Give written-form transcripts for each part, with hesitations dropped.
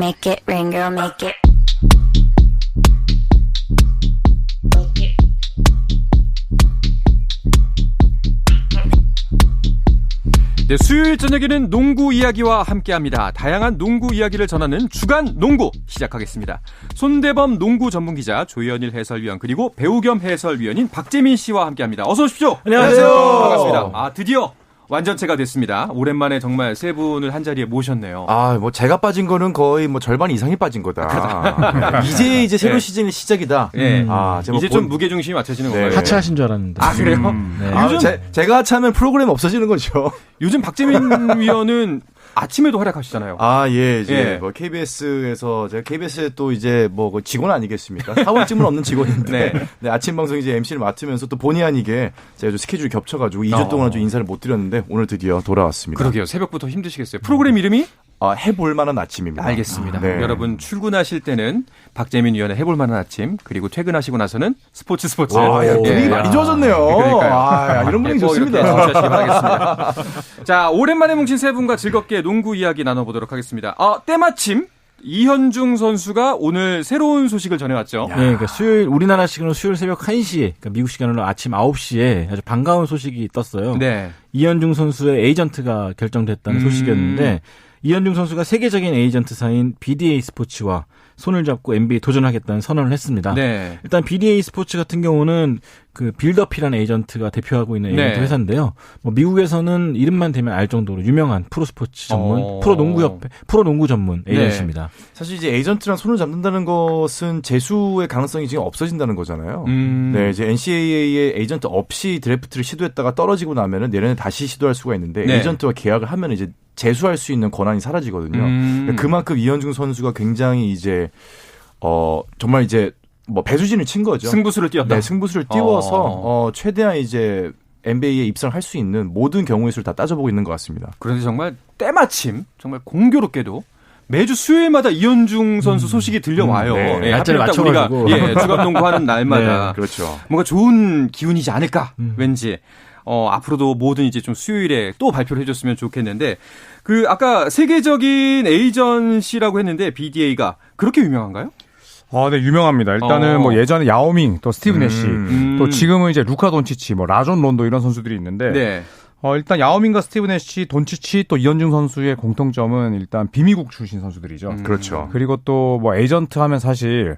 make it rain, girl, make it. 네, 수요일 저녁에는 농구 이야기와 함께합니다. 다양한 농구 이야기를 전하는 주간 농구 시작하겠습니다. 손대범 농구 전문기자, 조현일 해설위원, 그리고 배우 겸 해설위원인 박재민 씨와 함께합니다. 어서 오십시오. 안녕하세요. 반갑습니다. 드디어 완전체가 됐습니다. 오랜만에 정말 세 분을 한 자리에 모셨네요. 뭐 제가 빠진 거는 거의 뭐 절반 이상이 빠진 거다. 이제 새로운 시즌의 시작이다. 네. 이제 좀 무게중심이 맞춰지는 건가요? 하차하신 줄 알았는데. 그래요? 네. 요즘 제가 하차하면 프로그램 없어지는 거죠. 요즘 박재민 위원은 아침에도 활약하시잖아요. 이제 뭐 KBS에서 제가 KBS에 또 이제 뭐 직원 아니겠습니까? 사원쯤은 없는 직원인데 네, 아침 방송 이제 MC를 맡으면서 또 본의 아니게 제가 좀 스케줄이 겹쳐가지고 2주 동안 좀 인사를 못 드렸는데 오늘 드디어 돌아왔습니다. 그러게요. 새벽부터 힘드시겠어요. 프로그램 이름이? 해볼 만한 아침입니다. 알겠습니다. 네. 여러분 출근하실 때는 박재민 위원의 해볼 만한 아침, 그리고 퇴근하시고 나서는 스포츠. 분위기 많이 좋아졌네요. 그러니까요. 이런 분위기 꼭 좋습니다. 이렇게 정치하시기 바라겠습니다. 자, 오랜만에 뭉친 세 분과 즐겁게 농구 이야기 나눠보도록 하겠습니다. 때마침 이현중 선수가 오늘 새로운 소식을 전해왔죠. 네, 그러니까 수요일 우리나라 시간으로 수요일 새벽 1시에, 그러니까 미국 시간으로 아침 9시에 아주 반가운 소식이 떴어요. 네. 이현중 선수의 에이전트가 결정됐다는 소식이었는데, 이현중 선수가 세계적인 에이전트사인 BDA 스포츠와 손을 잡고 NBA 도전하겠다는 선언을 했습니다. 네. 일단 BDA 스포츠 같은 경우는 그 빌드업이라는 에이전트가 대표하고 있는 에이전트 회사인데요. 뭐 미국에서는 이름만 대면 알 정도로 유명한 프로스포츠 전문, 프로농구 전문 에이전트입니다. 네. 사실 이제 에이전트랑 손을 잡는다는 것은 재수의 가능성이 지금 없어진다는 거잖아요. 네, 이제 NCAA의 에이전트 없이 드래프트를 시도했다가 떨어지고 나면은 내년에 다시 시도할 수가 있는데 에이전트와 계약을 하면 이제 재수할 수 있는 권한이 사라지거든요. 그만큼 이현중 선수가 굉장히 이제 정말 이제 뭐 배수진을 친 거죠. 승부수를 띄웠다. 네, 승부수를 띄워서 최대한 이제 NBA에 입성할 수 있는 모든 경우의 수를 다 따져보고 있는 것 같습니다. 그런데 정말 때마침 정말 공교롭게도 매주 수요일마다 이현중 선수 소식이 들려와요. 네, 날짜를 맞춰가지고 우리가 주간농구하는 날마다 네, 그렇죠. 뭔가 좋은 기운이지 않을까 왠지. 앞으로도 뭐든 이제 좀 수요일에 또 발표를 해줬으면 좋겠는데, 아까 세계적인 에이전시라고 했는데, BDA가 그렇게 유명한가요? 네, 유명합니다. 일단은 뭐 예전에 야오밍, 또 스티브 내시, 또 지금은 이제 루카 돈치치, 뭐 라존 론도 이런 선수들이 있는데, 네. 일단 야오밍과 스티브 내시, 돈치치, 또 이현중 선수의 공통점은 일단 비미국 출신 선수들이죠. 그렇죠. 그리고 또 뭐 에이전트 하면 사실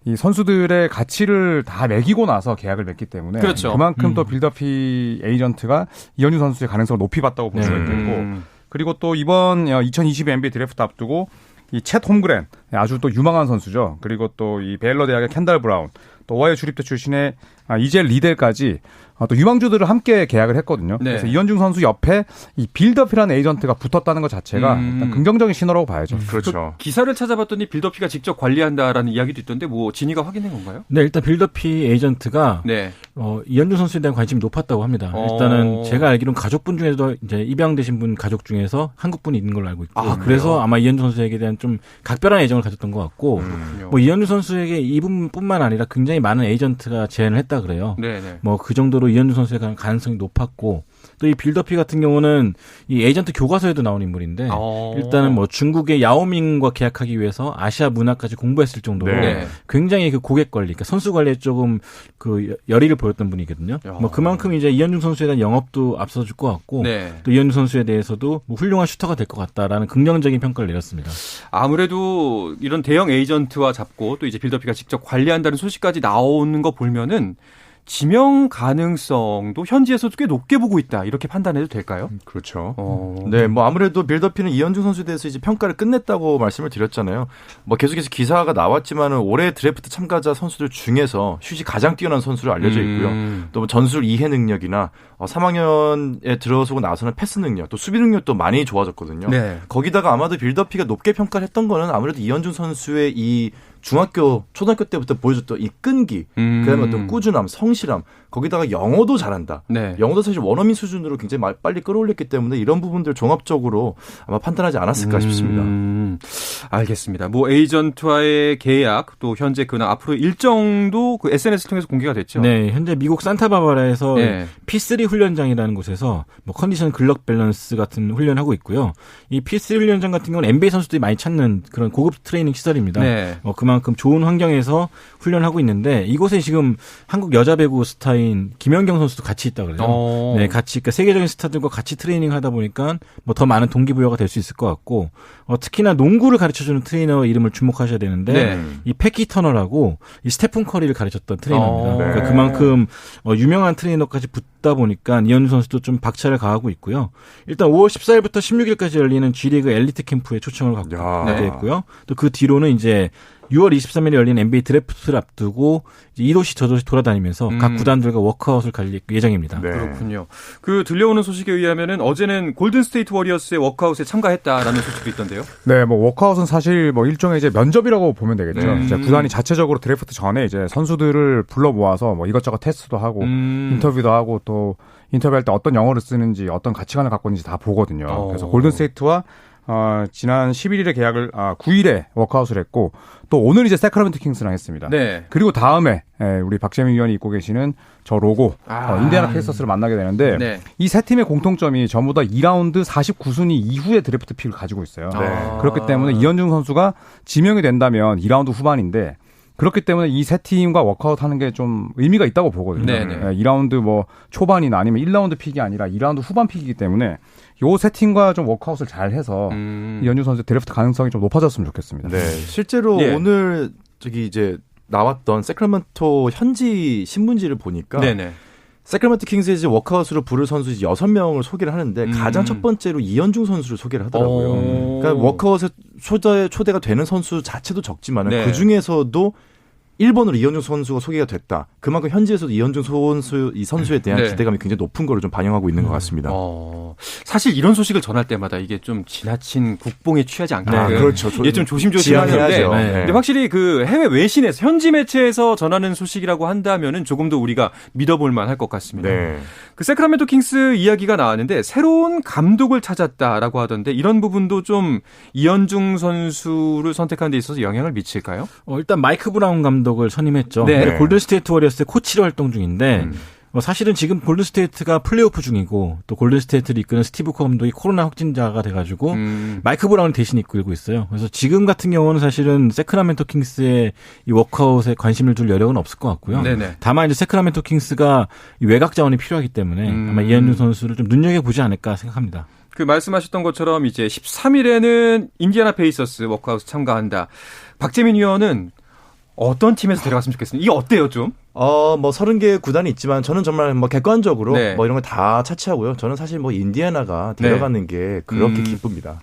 이 선수들의 가치를 다 매기고 나서 계약을 맺기 때문에 그렇죠. 그만큼 또 빌더피 에이전트가 이현중 선수의 가능성을 높이 봤다고 볼 수가 있겠고, 그리고 또 이번 2022 NBA 드래프트 앞두고 이 챗 홈그랜, 아주 또 유망한 선수죠. 그리고 또 이 베일러 대학의 켄달 브라운, 또 오하이오 주립대 출신의 이젤 리델까지 또 유망주들을 함께 계약을 했거든요. 네. 그래서 이현중 선수 옆에 이 빌더피라는 에이전트가 붙었다는 것 자체가 일단 긍정적인 신호라고 봐야죠. 그렇죠. 기사를 찾아봤더니 빌더피가 직접 관리한다라는 이야기도 있던데 뭐 진이가 확인한 건가요? 네, 일단 빌더피 에이전트가 이현중 선수에 대한 관심이 높았다고 합니다. 일단은 제가 알기로는 가족분 중에도 이제 입양되신 분 가족 중에서 한국분이 있는 걸로 알고 있고, 그래서 아마 이현중 선수에게 대한 좀 각별한 애정을 가졌던 것 같고, 뭐 이현중 선수에게 이분뿐만 아니라 굉장히 많은 에이전트가 제안을 했다 그래요. 네네. 뭐 그 정도로 이현중 선수에 대한 가능성이 높았고, 또 이 빌더피 같은 경우는 이 에이전트 교과서에도 나온 인물인데, 일단은 뭐 중국의 야오밍과 계약하기 위해서 아시아 문화까지 공부했을 정도로 굉장히 그 고객 관리, 그러니까 선수 관리에 조금 그 열의를 보였던 분이거든요. 뭐 그만큼 이제 이현중 선수에 대한 영업도 앞서줄 것 같고, 또 이현중 선수에 대해서도 뭐 훌륭한 슈터가 될 것 같다라는 긍정적인 평가를 내렸습니다. 아무래도 이런 대형 에이전트와 잡고 또 이제 빌더피가 직접 관리한다는 소식까지 나오는 거 보면은 지명 가능성도 현지에서도 꽤 높게 보고 있다, 이렇게 판단해도 될까요? 그렇죠. 네, 뭐 아무래도 빌더피는 이현중 선수에 대해서 이제 평가를 끝냈다고 말씀을 드렸잖아요. 뭐 계속해서 기사가 나왔지만은 올해 드래프트 참가자 선수들 중에서 슛이 가장 뛰어난 선수로 알려져 있고요. 또 뭐 전술 이해 능력이나 3학년에 들어서고 나서는 패스 능력, 또 수비 능력도 많이 좋아졌거든요. 네. 거기다가 아마도 빌더피가 높게 평가를 했던 거는 아무래도 이현중 선수의 이 중학교, 초등학교 때부터 보여줬던 이 끈기, 그다음에 어떤 꾸준함, 성실함, 거기다가 영어도 잘한다. 네. 영어도 사실 원어민 수준으로 굉장히 빨리 끌어올렸기 때문에 이런 부분들 종합적으로 아마 판단하지 않았을까 싶습니다. 알겠습니다. 뭐 에이전트와의 계약 또 현재 근황 앞으로 일정도 그 SNS를 통해서 공개가 됐죠. 네, 현재 미국 산타바바라에서 P3 훈련장이라는 곳에서 뭐 컨디션 근력 밸런스 같은 훈련을 하고 있고요. 이 P3 훈련장 같은 경우는 NBA 선수들이 많이 찾는 그런 고급 트레이닝 시설입니다. 네. 그만큼 좋은 환경에서 훈련하고 있는데 이곳에 지금 한국 여자 배구 스타인 김연경 선수도 같이 있다 그래요. 네, 같이 그러니까 세계적인 스타들과 같이 트레이닝하다 보니까 뭐 더 많은 동기부여가 될 수 있을 것 같고 특히나 농구를 가르쳐주는 트레이너 이름을 주목하셔야 되는데 이 패키 터너라고 이 스테픈 커리를 가르쳤던 트레이너입니다. 그러니까 그만큼 유명한 트레이너까지 붙다 보니까 이현주 선수도 좀 박차를 가하고 있고요. 일단 5월 14일부터 16일까지 열리는 G리그 엘리트 캠프에 초청을 받게 됐고요. 또 그 뒤로는 이제 6월 23일에 열린 NBA 드래프트를 앞두고 이 도시 저 도시 돌아다니면서 각 구단들과 워크아웃을 갈 예정입니다. 네. 그렇군요. 그 들려오는 소식에 의하면은 어제는 골든스테이트 워리어스의 워크아웃에 참가했다라는 소식도 있던데요. 네, 뭐 워크아웃은 사실 뭐 일종의 이제 면접이라고 보면 되겠죠. 이제 구단이 자체적으로 드래프트 전에 이제 선수들을 불러 모아서 뭐 이것저것 테스트도 하고 인터뷰도 하고 또 인터뷰할 때 어떤 영어를 쓰는지 어떤 가치관을 갖고 있는지 다 보거든요. 그래서 골든스테이트와 지난 11일에 계약을 9일에 워크아웃을 했고 또 오늘 이제 세크라멘토 킹스랑 했습니다. 네. 그리고 다음에 우리 박재민 위원이 입고 계시는 저 로고 인디애나 페이서스를 만나게 되는데 이 세 팀의 공통점이 전부 다 2라운드 49순위 이후의 드래프트 픽을 가지고 있어요. 그렇기 때문에 이현중 선수가 지명이 된다면 2라운드 후반인데 그렇기 때문에 이 세 팀과 워크아웃 하는 게 좀 의미가 있다고 보거든요. 2라운드 뭐 초반이나 아니면 1라운드 픽이 아니라 2라운드 후반 픽이기 때문에 요 세 팀과 좀 워크아웃을 잘 해서 이현주 선수 드래프트 가능성이 좀 높아졌으면 좋겠습니다. 네. 실제로 오늘 저기 이제 나왔던 세크라멘토 현지 신문지를 보니까 세크라멘토 킹스의 이제 워크아웃으로 부를 선수 6명을 소개를 하는데 가장 첫 번째로 이현중 선수를 소개를 하더라고요. 그러니까 워크아웃에 초대가 되는 선수 자체도 적지만 그 중에서도 1번으로 이현중 선수가 소개가 됐다. 그만큼 현지에서도 이현중 선수에 대한 기대감이 굉장히 높은 거를 좀 반영하고 있는 것 같습니다. 사실 이런 소식을 전할 때마다 이게 좀 지나친 국뽕에 취하지 않게 그렇죠. 이게 좀 조심조심하는데 근데 확실히 그 해외 외신에서 현지 매체에서 전하는 소식이라고 한다면은 조금 더 우리가 믿어볼 만할 것 같습니다. 그 세크라멘토 킹스 이야기가 나왔는데 새로운 감독을 찾았다라고 하던데 이런 부분도 좀 이현중 선수를 선택하는 데 있어서 영향을 미칠까요? 일단 마이크 브라운 감독을 선임했죠. 골든스테이트 워리어스의 코치로 활동 중인데 사실은 지금 골든스테이트가 플레이오프 중이고 또 골든스테이트를 이끄는 스티브 커 감독이 코로나 확진자가 돼가지고 마이크 브라운을 대신 이끌고 있어요. 그래서 지금 같은 경우는 사실은 세크라멘토 킹스의 이 워크아웃에 관심을 둘 여력은 없을 것 같고요. 다만 이제 세크라멘토 킹스가 이 외곽 자원이 필요하기 때문에 아마 이현준 선수를 좀 눈여겨보지 않을까 생각합니다. 그 말씀하셨던 것처럼 이제 13일에는 인디애나 페이서스 워크아웃 참가한다. 박재민 위원은 어떤 팀에서 데려갔으면 좋겠습니다. 이게 어때요, 좀? 뭐 30개의 구단이 있지만 저는 정말 뭐 객관적으로 뭐 이런 거 다 차치하고요. 저는 사실 뭐 인디애나가 데려가는 게 그렇게 기쁩니다.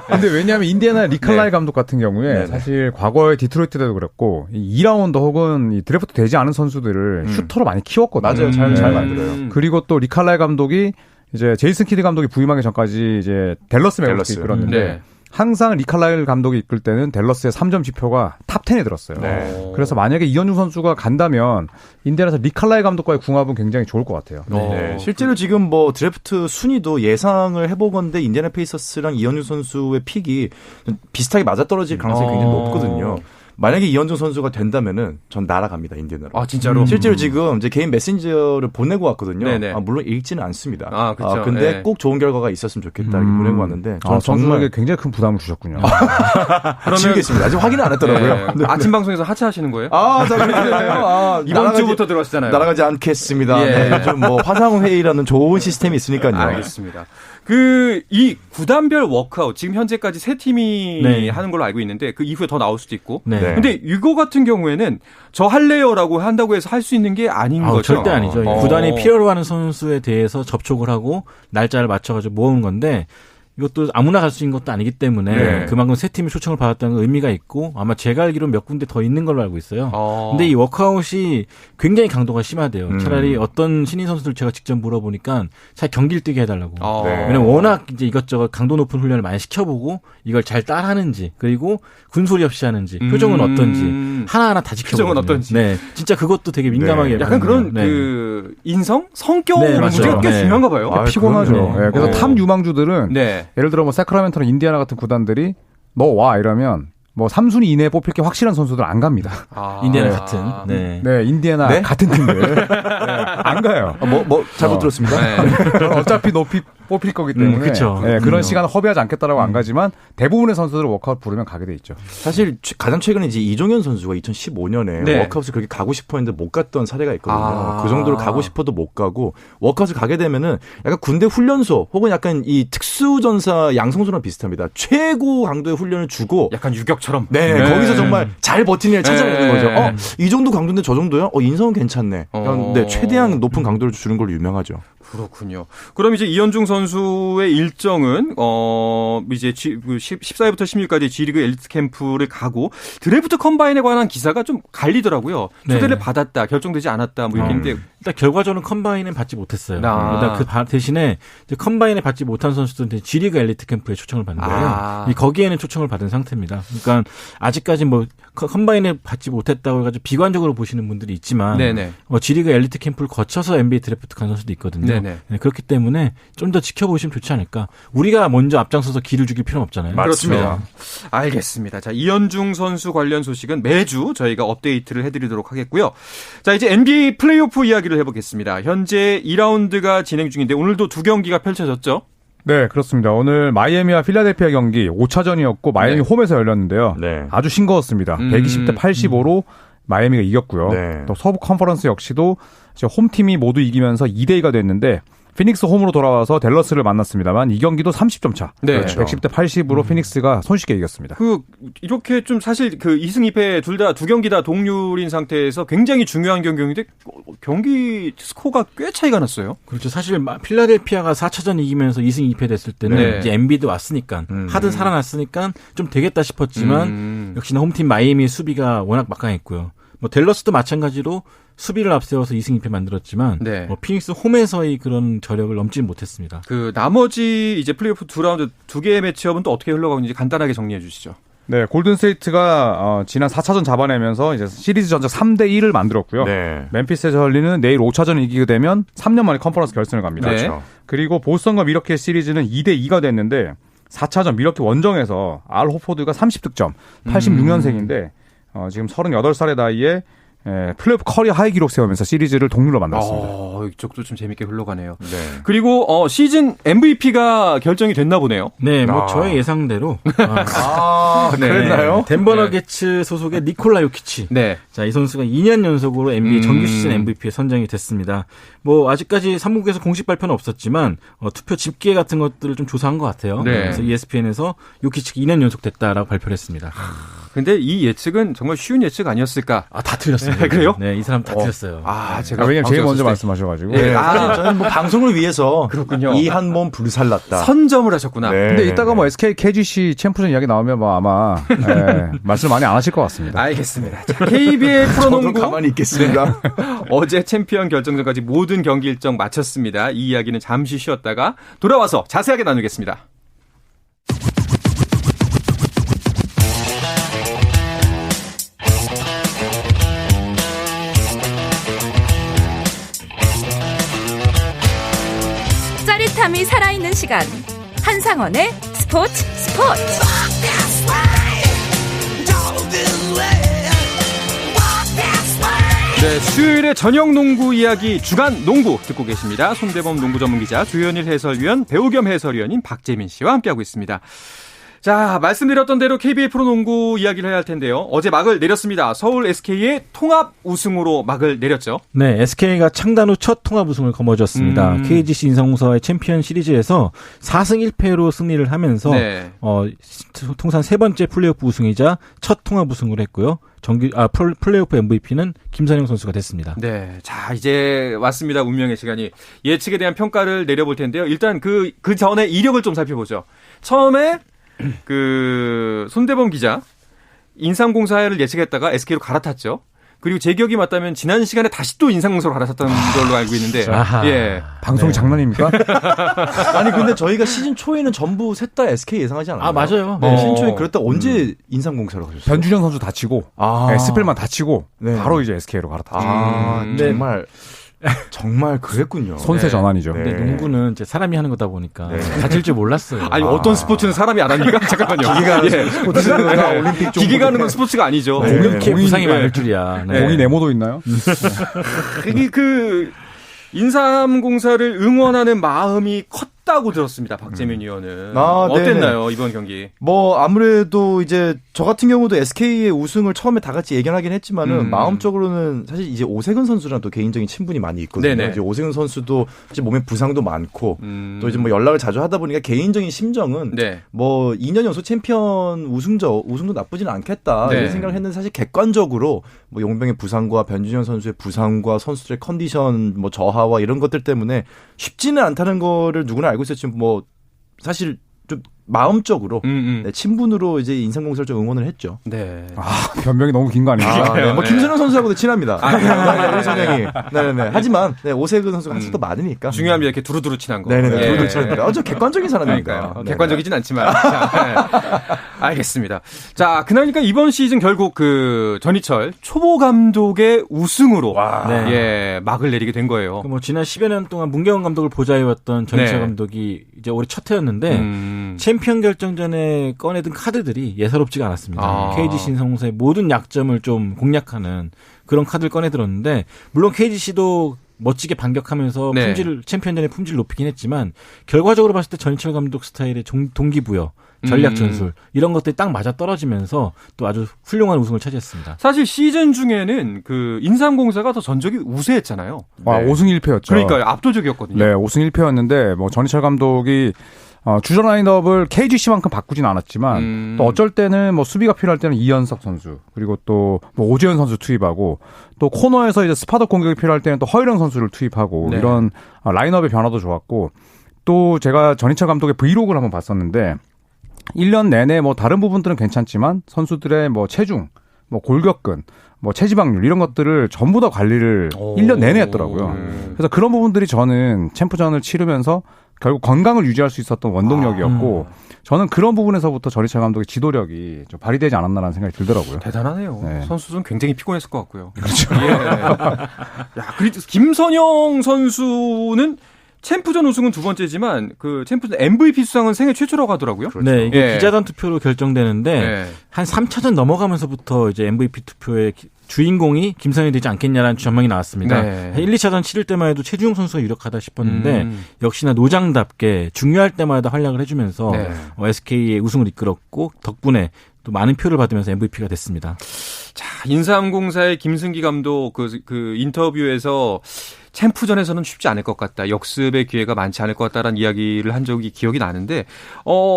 근데 왜냐하면 인디애나 리칼라이 감독 같은 경우에 사실 과거에 디트로이트 때도 그랬고 2라운드 혹은 이 드래프트 되지 않은 선수들을 슈터로 많이 키웠거든요. 맞아요. 잘 만들어요. 그리고 또 리칼라이 감독이 이제 제이슨 키드 감독이 부임하기 전까지 이제 댈러스 매버릭스 이끌었는데 항상 리칼라일 감독이 이끌 때는 댈러스의 3점 지표가 탑 10에 들었어요. 그래서 만약에 이현중 선수가 간다면 인디애나에서 리칼라일 감독과의 궁합은 굉장히 좋을 것 같아요. 실제로 지금 뭐 드래프트 순위도 예상을 해보건데 인디애나 페이서스랑 이현중 선수의 픽이 비슷하게 맞아떨어질 가능성이 굉장히 높거든요. 만약에 이현중 선수가 된다면은 전 날아갑니다, 인디애나로. 아, 진짜로? 실제로 지금 이제 개인 메신저를 보내고 왔거든요. 물론 읽지는 않습니다. 그렇죠. 근데 꼭 좋은 결과가 있었으면 좋겠다 이렇게 보내고 왔는데 저는 선수에게 굉장히 큰 부담을 주셨군요. 지우겠습니다. 아직 확인 안 했더라고요. 아침 방송에서 하차하시는 거예요? 이번 주부터 들어왔잖아요. 날아가지 않겠습니다. 요즘 뭐 화상 회의라는 좋은 시스템이 있으니까요. 알겠습니다. 이 구단별 워크아웃 지금 현재까지 3팀이 하는 걸로 알고 있는데 그 이후에 더 나올 수도 있고. 근데 이거 같은 경우에는 저 할래요라고 한다고 해서 할 수 있는 게 아닌 거죠. 절대 아니죠. 구단이 필요로 하는 선수에 대해서 접촉을 하고 날짜를 맞춰가지고 모으는 건데 이것도 아무나 갈 수 있는 것도 아니기 때문에 그만큼 세 팀이 초청을 받았다는 의미가 있고 아마 제가 알기로는 몇 군데 더 있는 걸로 알고 있어요. 근데 이 워크아웃이 굉장히 강도가 심하대요. 차라리 어떤 신인 선수들 제가 직접 물어보니까 차라리 경기를 뛰게 해달라고. 왜냐면 워낙 이제 이것저것 강도 높은 훈련을 많이 시켜보고 이걸 잘 따라하는지 그리고 군소리 없이 하는지 표정은 어떤지 하나하나 다 지켜보거든요. 표정은 어떤지. 진짜 그것도 되게 민감하게. 약간 그런 그 인성? 성격 문제가 꽤 중요한가 봐요. 피곤하죠. 그래서 탑 유망주들은 네. 예를 들어 뭐 세크라멘토나 인디애나 같은 구단들이 너 와 이러면 뭐 3순위 이내에 뽑힐 게 확실한 선수들 안 갑니다. 인디애나 같은. 네. 네, 인디애나 네? 같은 팀들. 네, 안 가요. 잘못 들었습니다. 네. 어차피 높이 뽑힐 거기 때문에 그쵸. 네, 그런 시간을 허비하지 않겠다라고 안 가지만 대부분의 선수들은 워크아웃 부르면 가게 돼 있죠. 사실 가장 최근에 이제 이종현 선수가 2015년에 네. 워크아웃을 그렇게 가고 싶어 했는데 못 갔던 사례가 있거든요. 그 정도로 가고 싶어도 못 가고 워크아웃을 가게 되면은 약간 군대 훈련소 혹은 약간 이 특수전사 양성소랑 비슷합니다. 최고 강도의 훈련을 주고 약간 유격처럼. 네, 거기서 정말 잘 버티는 애를 찾아내는 거죠. 이 정도 강도인데 저 정도요? 인성은 괜찮네. 네, 최대한 높은 강도를 주는 걸로 유명하죠. 그렇군요. 그럼 이제 이현중 선수의 일정은 이제 14일부터 16일까지 G리그 엘리트 캠프를 가고 드래프트 컴바인에 관한 기사가 좀 갈리더라고요. 초대를 받았다, 결정되지 않았다 뭐 이렇게 했는데 일단 결과적으로는 컴바인은 받지 못했어요. 일단 그 대신에 이제 컴바인에 받지 못한 선수들은 G리그 엘리트 캠프에 초청을 받는 거예요. 거기에는 초청을 받은 상태입니다. 그러니까 아직까지 뭐 컴바인에 받지 못했다고 해가지고 비관적으로 보시는 분들이 있지만 G리그 엘리트 캠프를 거쳐서 NBA 드래프트 간 선수도 있거든요. 네, 그렇기 때문에 좀 더 지켜보시면 좋지 않을까. 우리가 먼저 앞장서서 기를 죽일 필요는 없잖아요. 맞습니다. 알겠습니다. 자, 이현중 선수 관련 소식은 매주 저희가 업데이트를 해드리도록 하겠고요. 자, 이제 NBA 플레이오프 이야기를 해보겠습니다. 현재 2라운드가 진행 중인데 오늘도 2경기가 펼쳐졌죠? 네, 그렇습니다. 오늘 마이애미와 필라델피아 경기 5차전이었고 마이애미 홈에서 열렸는데요. 아주 싱거웠습니다. 120대 85로 마이애미가 이겼고요. 또 서부 컨퍼런스 역시도 홈팀이 모두 이기면서 2대2가 됐는데 피닉스 홈으로 돌아와서 댈러스를 만났습니다만 이 경기도 30점 차. 네. 110대 80으로 피닉스가 손쉽게 이겼습니다. 이렇게 좀 사실 2승 2패 둘 다 두 경기 다 동률인 상태에서 굉장히 중요한 경기인데 경기 스코어가 꽤 차이가 났어요. 그렇죠. 사실 필라델피아가 4차전 이기면서 2승 2패 됐을 때는 이제 엔비드 왔으니까 하든 살아났으니까 좀 되겠다 싶었지만 역시나 홈팀 마이애미 수비가 워낙 막강했고요. 뭐 댈러스도 마찬가지로 수비를 앞세워서 2승 2패 만들었지만 뭐 피닉스 홈에서의 그런 저력을 넘지는 못했습니다. 나머지 이제 플레이오프 2라운드 2개의 매치업은 또 어떻게 흘러가고 있는지 간단하게 정리해 주시죠. 네, 골든스테이트가 지난 4차전 잡아내면서 이제 시리즈 전적 3대1을 만들었고요. 멤피스의 저울리는 내일 5차전을 이기게 되면 3년 만에 컨퍼런스 결승을 갑니다. 그리고 보스턴과 미러키의 시리즈는 2대2가 됐는데 4차전 미러키 원정에서 알 호포드가 30득점, 86년생인데 지금 38살의 나이에 플레이오프 커리어 하이 기록 세우면서 시리즈를 동률로 만났습니다. 이쪽도 좀 재밌게 흘러가네요. 그리고 시즌 MVP가 결정이 됐나 보네요. 네, 뭐 저의 예상대로 그랬나요? 덴버 너게츠 소속의 니콜라 요키치. 자, 이 선수가 2년 연속으로 NBA 정규 시즌 MVP에 선정이 됐습니다. 뭐 아직까지 사무국에서 공식 발표는 없었지만 투표 집계 같은 것들을 좀 조사한 것 같아요. 그래서 ESPN에서 요키치가 2년 연속 됐다라고 발표를 했습니다. 근데 이 예측은 정말 쉬운 예측 아니었을까? 다 틀렸습니다. 그래요? 네, 이 사람 다 틀렸어요. 제가 왜냐면 제일 먼저 말씀하셔가지고. 저는 뭐 방송을 위해서 그렇군요. 이 한 몸 불살랐다. 선점을 하셨구나. 근데 이따가 뭐 SK KGC 챔프전 이야기 나오면 뭐 아마 말씀 많이 안 하실 것 같습니다. 알겠습니다. 자, KBL 프로농구 가만히 있겠습니다. 어제 챔피언 결정전까지 모든 경기 일정 마쳤습니다. 이 이야기는 잠시 쉬었다가 돌아와서 자세하게 나누겠습니다. 짜릿함이 살아있는 시간 한상헌의 스포츠 네, 수요일에 저녁 농구 이야기 주간 농구 듣고 계십니다. 손대범 농구 전문기자, 조현일 해설위원, 배우 겸 해설위원인 박재민 씨와 함께하고 있습니다. 자, 말씀드렸던 대로 KBL 프로농구 이야기를 해야 할 텐데요. 어제 막을 내렸습니다. 서울 SK의 통합 우승으로 막을 내렸죠. 네, SK가 창단 후 첫 통합 우승을 거머쥐었습니다. KGC 인삼공사와의 챔피언 시리즈에서 4승 1패로 승리를 하면서 통산 세 번째 플레이오프 우승이자 첫 통합 우승을 했고요. 플레이오프 MVP는 김선영 선수가 됐습니다. 네, 자 이제 왔습니다. 운명의 시간이. 예측에 대한 평가를 내려볼 텐데요. 일단 그 전에 이력을 좀 살펴보죠. 처음에 손대범 기자 인삼공사를 예측했다가 SK로 갈아탔죠. 그리고 제 기억이 맞다면 지난 시간에 다시 또 인삼공사로 갈아탔던 걸로 알고 있는데 방송이 장난입니까? 아니 근데 저희가 시즌 초에는 전부 셋 다 SK 예상하지 않았나요? 맞아요. 네, 시즌 초에 그랬다 언제 인삼공사로 가셨어요? 변준영 선수 다치고 스펠만 다치고 바로 이제 SK로 갈아탔죠. 정말 정말 그랬군요. 손세 전환이죠. 근데 농구는 이제 사람이 하는 거다 보니까 다칠 줄 몰랐어요. 아니 어떤 스포츠는 사람이 안 합니까? 잠깐만요. 기계가 하는 스포츠가 올림픽 기계가 하는 건 스포츠가 아니죠. 이렇게 부상이 많을 줄이야. 공이 네모도 있나요? 이게 인삼공사를 응원하는 마음이 컸다고 들었습니다. 박재민 의원은. 어땠나요, 이번 경기? 뭐 아무래도 이제 저 같은 경우도 SK의 우승을 처음에 다 같이 예견하긴 했지만은 마음적으로는 사실 이제 오세근 선수랑 또 개인적인 친분이 많이 있거든요. 네네. 이제 오세근 선수도 사실 몸에 부상도 많고 또 이제 뭐 연락을 자주 하다 보니까 개인적인 심정은 뭐 2년 연속 챔피언 우승도 나쁘지는 않겠다 이런 생각을 했는데 사실 객관적으로 뭐 용병의 부상과 변준현 선수의 부상과 선수들의 컨디션 뭐 저하와 이런 것들 때문에 쉽지는 않다는 거를 누구나 알고 있었지만 뭐 사실 좀 마음적으로 친분으로 이제 인삼공사를 좀 응원을 했죠. 네. 변명이 너무 긴 거 아닙니까? 네. 뭐 김선영 선수하고도 친합니다. 우리 선영이. 네네. 하지만 오세근 선수가 한수도 많으니까. 중요합니다. 이렇게 두루두루 친한 거. 네네. 두루두루 친합니다. 저 객관적인 사람이니까. 객관적이진 않지만. 알겠습니다. 자, 그러니까 이번 시즌 결국 전희철 초보 감독의 우승으로 막을 내리게 된 거예요. 뭐 지난 10여 년 동안 문경원 감독을 보좌해왔던 전희철 감독이 이제 올해 첫 해였는데 챔피언 결정전에 꺼내든 카드들이 예사롭지가 않았습니다. KGC 인삼공사의 모든 약점을 좀 공략하는 그런 카드를 꺼내들었는데 물론 KGC도 멋지게 반격하면서 챔피언전의 품질을 높이긴 했지만 결과적으로 봤을 때 전희철 감독 스타일의 동기부여, 전략 전술 이런 것들이 딱 맞아 떨어지면서 또 아주 훌륭한 우승을 차지했습니다. 사실 시즌 중에는 인삼공사가 더 전적이 우세했잖아요. 5승 1패였죠. 그러니까요. 압도적이었거든요. 네, 5승 1패였는데 뭐 전희철 감독이 주전 라인업을 KGC만큼 바꾸진 않았지만 또 어쩔 때는 뭐 수비가 필요할 때는 이현석 선수 그리고 또 뭐 오재현 선수 투입하고 또 코너에서 이제 스파더 공격이 필요할 때는 또 허일영 선수를 투입하고 이런 라인업의 변화도 좋았고 또 제가 전희철 감독의 브이로그를 한번 봤었는데 1년 내내 뭐 다른 부분들은 괜찮지만 선수들의 뭐 체중, 뭐 골격근, 뭐 체지방률 이런 것들을 전부 다 관리를 1년 내내 했더라고요. 그래서 그런 부분들이 저는 챔프전을 치르면서 결국 건강을 유지할 수 있었던 원동력이었고 저는 그런 부분에서부터 전희철 감독의 지도력이 좀 발휘되지 않았나라는 생각이 들더라고요. 대단하네요. 네. 선수들은 굉장히 피곤했을 것 같고요. 그렇죠. 그리고 김선영 선수는 챔프전 우승은 두 번째지만 챔프전 MVP 수상은 생애 최초라고 하더라고요. 그렇죠. 네, 이게 기자단 투표로 결정되는데 한 3차전 넘어가면서부터 이제 MVP 투표의 주인공이 김선영이 되지 않겠냐라는 전망이 나왔습니다. 1, 2차전 치를 때만 해도 최주용 선수가 유력하다 싶었는데 역시나 노장답게 중요할 때마다 활약을 해주면서 SK의 우승을 이끌었고 덕분에 또 많은 표를 받으면서 MVP가 됐습니다. 자, 인삼공사의 김승기 감독 인터뷰에서 챔프전에서는 쉽지 않을 것 같다. 역습의 기회가 많지 않을 것 같다라는 이야기를 한 적이 기억이 나는데,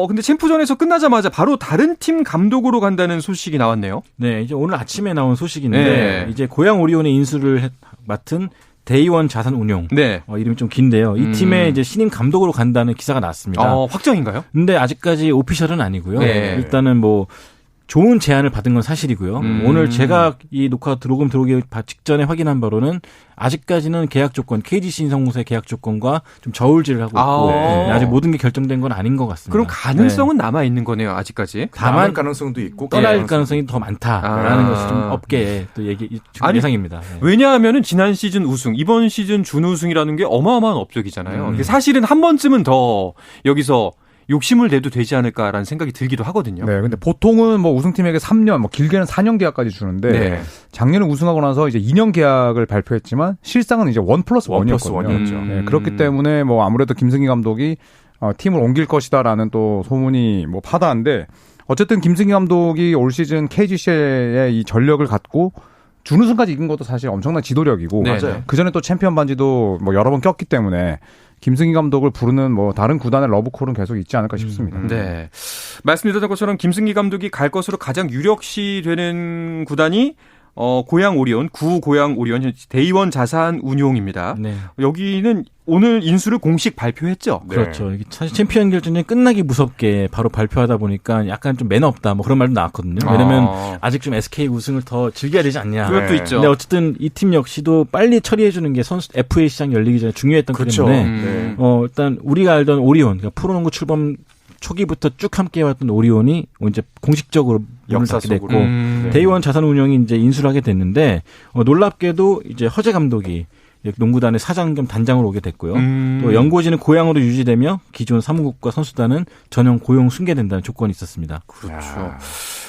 근데 챔프전에서 끝나자마자 바로 다른 팀 감독으로 간다는 소식이 나왔네요. 네, 이제 오늘 아침에 나온 소식인데, 이제 고양 오리온의 인수를 맡은 데이원 자산운용. 이름이 좀 긴데요. 이 팀의 이제 신임 감독으로 간다는 기사가 나왔습니다. 확정인가요? 근데 아직까지 오피셜은 아니고요. 일단은 뭐, 좋은 제안을 받은 건 사실이고요. 오늘 제가 이 녹음 들어오기 직전에 확인한 바로는 아직까지는 계약 조건, KGC 인삼공사의 계약 조건과 좀 저울질을 하고 있고 아직 모든 게 결정된 건 아닌 것 같습니다. 그럼 가능성은 남아 있는 거네요, 아직까지. 다만 가능성도 있고 떠날 가능성이 더 많다라는 것이 좀 업계의 또 예상입니다. 왜냐하면은 지난 시즌 우승, 이번 시즌 준우승이라는 게 어마어마한 업적이잖아요. 사실은 한 번쯤은 더 여기서 욕심을 내도 되지 않을까라는 생각이 들기도 하거든요. 네, 근데 보통은 뭐 우승팀에게 3년, 뭐 길게는 4년 계약까지 주는데 작년에 우승하고 나서 이제 2년 계약을 발표했지만 실상은 이제 1+1이었거든요. 네, 그렇기 때문에 뭐 아무래도 김승기 감독이 팀을 옮길 것이다라는 또 소문이 뭐 파다한데 어쨌든 김승기 감독이 올 시즌 KGC의 이 전력을 갖고 준우승까지 이긴 것도 사실 엄청난 지도력이고 그 전에 또 챔피언 반지도 뭐 여러 번 꼈기 때문에 김승기 감독을 부르는 뭐 다른 구단의 러브콜은 계속 있지 않을까 싶습니다. 네, 말씀드렸던 것처럼 김승기 감독이 갈 것으로 가장 유력시 되는 구단이 고양 오리온, 구 고양 오리온, 데이원 자산 운용입니다. 여기는 오늘 인수를 공식 발표했죠. 그렇죠. 사실 챔피언 결정전이 끝나기 무섭게 바로 발표하다 보니까 약간 좀 매너 없다 뭐 그런 말도 나왔거든요. 왜냐면 아직 좀 SK 우승을 더 즐겨야 되지 않냐. 그것도 있죠. 근데 어쨌든 이 팀 역시도 빨리 처리해 주는 게 선수 FA 시장 열리기 전에 중요했던 때문에 일단 우리가 알던 오리온, 그러니까 프로농구 출범 초기부터 쭉 함께 해왔던 오리온이 이제 공식적으로 역사 됐고 속으로 데이원 자산운용이 이제 인수를 하게 됐는데 놀랍게도 이제 허재 감독이 농구단의 사장 겸 단장으로 오게 됐고요. 또 연고지는 고향으로 유지되며 기존 사무국과 선수단은 전형 고용 승계된다는 조건이 있었습니다. 그렇죠.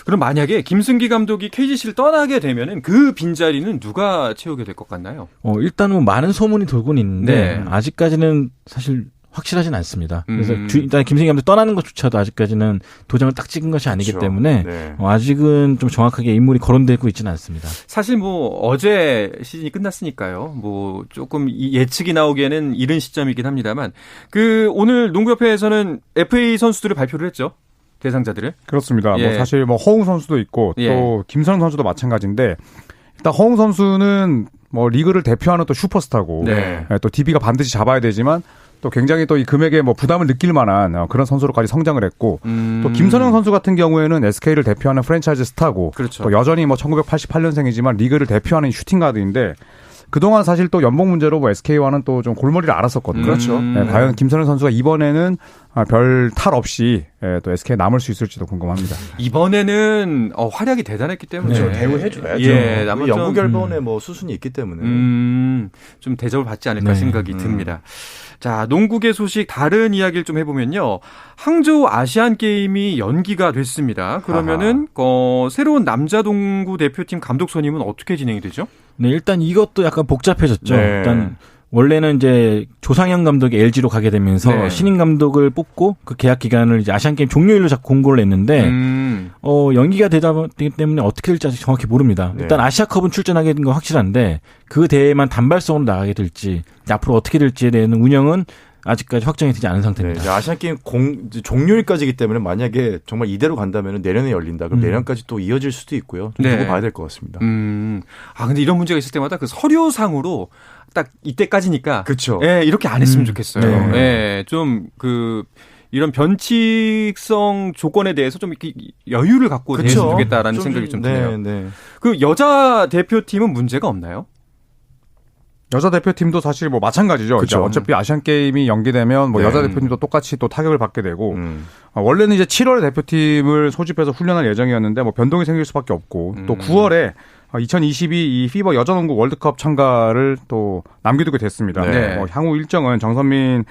그럼 만약에 김승기 감독이 KGC를 떠나게 되면은 그 빈자리는 누가 채우게 될 것 같나요? 일단은 많은 소문이 돌고는 있는데 아직까지는 사실 확실하진 않습니다. 그래서 일단 김승기 감독 떠나는 것조차도 아직까지는 도장을 딱 찍은 것이 아니기 그렇죠. 때문에 아직은 좀 정확하게 인물이 거론되고 있지는 않습니다. 사실 뭐 어제 시즌이 끝났으니까요. 뭐 조금 예측이 나오기에는 이른 시점이긴 합니다만 그 오늘 농구협회에서는 FA 선수들을 발표를 했죠. 대상자들을. 그렇습니다. 예. 뭐 사실 뭐 허웅 선수도 있고 또 예. 김선영 선수도 마찬가지인데 일단 허웅 선수는 뭐 리그를 대표하는 또 슈퍼스타고 네. 또 DB가 반드시 잡아야 되지만 또 굉장히 또 이 금액에 뭐 부담을 느낄 만한 그런 선수로까지 성장을 했고 또 김선영 선수 같은 경우에는 SK를 대표하는 프랜차이즈 스타고 그렇죠. 또 여전히 뭐 1988년생이지만 리그를 대표하는 슈팅가드인데 그동안 사실 또 연봉 문제로 뭐 SK와는 또 좀 골머리를 앓았었거든요. 그렇죠. 네, 과연 김선영 선수가 이번에는 별 탈 없이 또 SK에 남을 수 있을지도 궁금합니다. 이번에는 활약이 대단했기 때문에 그렇죠. 대우해줘야죠. 예, 아마 영구 좀, 결번에 뭐 수순이 있기 때문에. 좀 대접을 받지 않을까 생각이 듭니다. 자, 농구계 소식 다른 이야기를 좀 해보면요. 항저우 아시안 게임이 연기가 됐습니다. 그러면은 새로운 남자 농구 대표팀 감독 선임은 어떻게 진행이 되죠? 네, 일단 이것도 약간 복잡해졌죠. 네. 일단 원래는 이제 조상현 감독이 LG로 가게 되면서 네. 신인 감독을 뽑고 그 계약 기간을 이제 아시안 게임 종료일로 자꾸 공고를 냈는데 연기가 되기 때문에 어떻게 될지 아직 정확히 모릅니다. 네. 일단 아시아컵은 출전하게 된 건 확실한데 그 대회만 단발성으로 나가게 될지 앞으로 어떻게 될지에 대한 운영은 아직까지 확정이 되지 않은 상태입니다. 네, 아시안 게임 종료일까지이기 때문에 만약에 정말 이대로 간다면 내년에 열린다. 그럼 내년까지 또 이어질 수도 있고요. 좀 두고 봐야 될 것 같습니다. 근데 이런 문제가 있을 때마다 그 서류상으로 딱 이때까지니까. 그렇죠. 예, 이렇게 안 했으면 좋겠어요. 네. 예, 좀 이런 변칙성 조건에 대해서 좀 이렇게 여유를 갖고 대했으면 좋겠다라는 생각이 좀 드네요. 네. 그 여자 대표팀은 문제가 없나요? 여자 대표팀도 사실 뭐 마찬가지죠. 그쵸. 어차피 아시안 게임이 연기되면 뭐 네. 여자 대표팀도 똑같이 또 타격을 받게 되고 원래는 이제 7월에 대표팀을 소집해서 훈련할 예정이었는데 뭐 변동이 생길 수밖에 없고 또 9월에 2022 이 피버 여자농구 월드컵 참가를 또 남겨두게 됐습니다. 네. 향후 일정은 정선민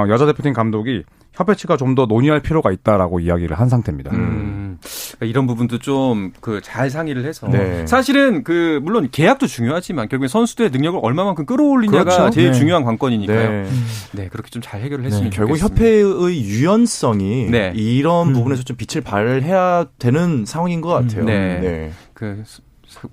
여자 대표팀 감독이 협회 측과 좀 더 논의할 필요가 있다라고 이야기를 한 상태입니다. 이런 부분도 좀 잘 상의를 해서 네. 사실은 물론 계약도 중요하지만 결국에 선수들의 능력을 얼마만큼 끌어올리냐가 그렇죠. 제일 네. 중요한 관건이니까요. 네. 네, 그렇게 좀 잘 해결을 했으면 결국 좋겠습니다. 협회의 유연성이 네. 이런 부분에서 좀 빛을 발해야 되는 상황인 것 같아요. 네.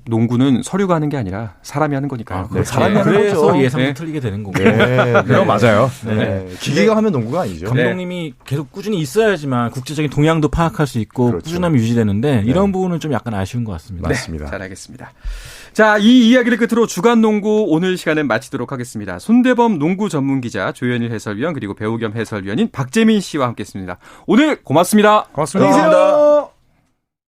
농구는 서류가 하는 게 아니라 사람이 하는 거니까요. 네, 사람이 하는 그래서 거죠. 예상도 네. 틀리게 되는 거고. 네. 그건 맞아요. 네. 기계가 하면 농구가 아니죠. 감독님이 계속 꾸준히 있어야지만 국제적인 동향도 파악할 수 있고 그렇죠. 꾸준함이 유지되는데 이런 부분은 좀 약간 아쉬운 것 같습니다. 맞습니다. 잘 알겠습니다. 자, 이 이야기를 끝으로 주간 농구 오늘 시간은 마치도록 하겠습니다. 손대범 농구 전문 기자, 조현일 해설위원 그리고 배우 겸 해설위원인 박재민 씨와 함께했습니다. 오늘 고맙습니다. 고맙습니다. 감사합니다.